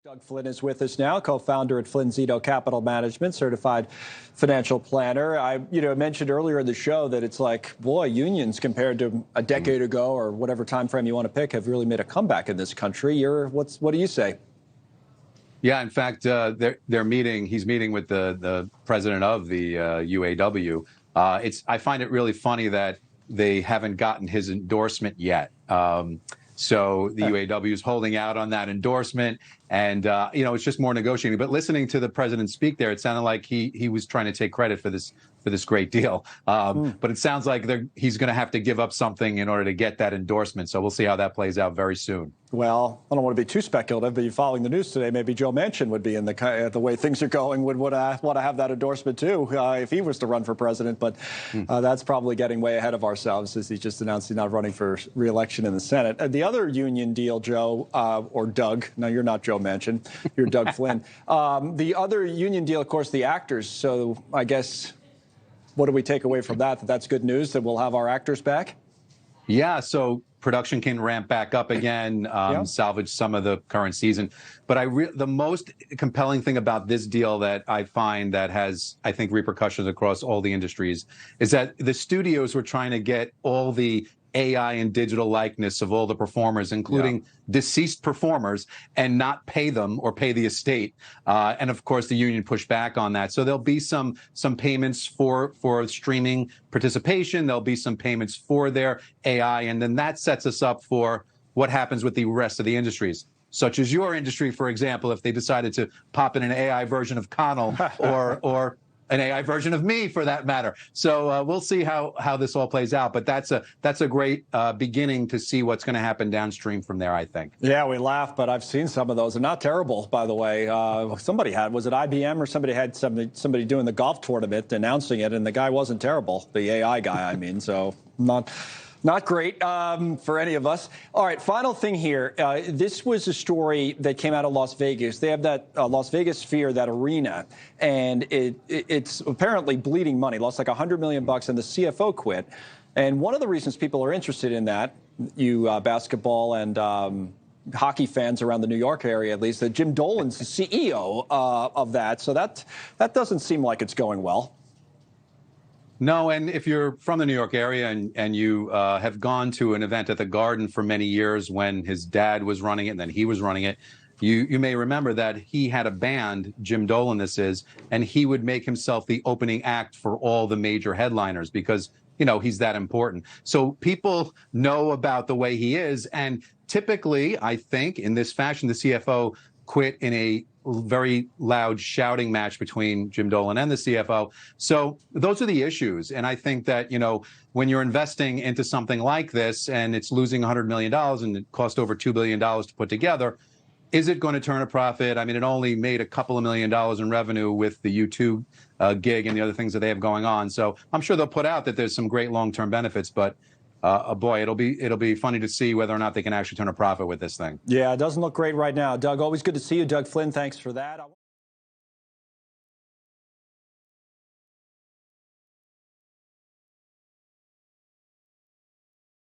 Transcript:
Doug Flynn is with us now, co-founder at Flynn Zito Capital Management, certified financial planner. I mentioned earlier in the show that it's like, boy, unions compared to a decade ago or whatever time frame you want to pick have really made a comeback in this country. What do you say? Yeah, in fact, they're meeting. He's meeting with the president of the UAW. I find it really funny that they haven't gotten his endorsement yet. So the UAW is holding out on that endorsement, and it's just more negotiating. But listening to the president speak there, it sounded like he was trying to take credit for this great deal. But it sounds like he's going to have to give up something in order to get that endorsement. So we'll see how that plays out very soon. Well, I don't want to be too speculative, but you're following the news today. Maybe Joe Manchin would be in the way things are going, would want to have that endorsement too if he was to run for president. But that's probably getting way ahead of ourselves, as he just announced he's not running for re-election in the Senate. The other union deal, Joe, or Doug, no, you're not Joe Manchin, you're Doug Flynn. The other union deal, of course, the actors. So I guess, what do we take away from that? That's good news, that we'll have our actors back? Yeah, so production can ramp back up again, salvage some of the current season. But the most compelling thing about this deal that I find that has, I think, repercussions across all the industries is that the studios were trying to get all the AI and digital likeness of all the performers, including deceased performers, and not pay them or pay the estate. And of course, the union pushed back on that. So there'll be some payments for streaming participation. There'll be some payments for their AI. And then that sets us up for what happens with the rest of the industries, such as your industry, for example, if they decided to pop in an AI version of Connell or an AI version of me, for that matter. So we'll see how this all plays out. But that's a great beginning to see what's going to happen downstream from there, I think. Yeah, we laugh, but I've seen some of those. They're not terrible, by the way. Somebody was it IBM or somebody had somebody doing the golf tournament announcing it, and the guy wasn't terrible. The AI guy, I mean. So not great for any of us. All right, final thing here. This was a story that came out of Las Vegas. They have that Las Vegas Sphere, that arena, and it's apparently bleeding money. Lost like $100 million, and the CFO quit. And one of the reasons people are interested in that, you basketball and hockey fans around the New York area, at least, that Jim Dolan's the CEO of that. So that doesn't seem like it's going well. No, and if you're from the New York area and you have gone to an event at the Garden for many years when his dad was running it and then he was running it, you may remember that he had a band, Jim Dolan this is, and he would make himself the opening act for all the major headliners because, he's that important. So people know about the way he is, and typically, I think, in this fashion, the CFO quit in a very loud shouting match between Jim Dolan and the CFO. So those are the issues. And I think that, when you're investing into something like this and it's losing $100 million and it cost over $2 billion to put together, is it going to turn a profit? I mean, it only made a couple of $1 million in revenue with the YouTube gig and the other things that they have going on. So I'm sure they'll put out that there's some great long-term benefits, but boy, it'll be funny to see whether or not they can actually turn a profit with this thing. Yeah, it doesn't look great right now. Doug, always good to see you. Doug Flynn, thanks for that.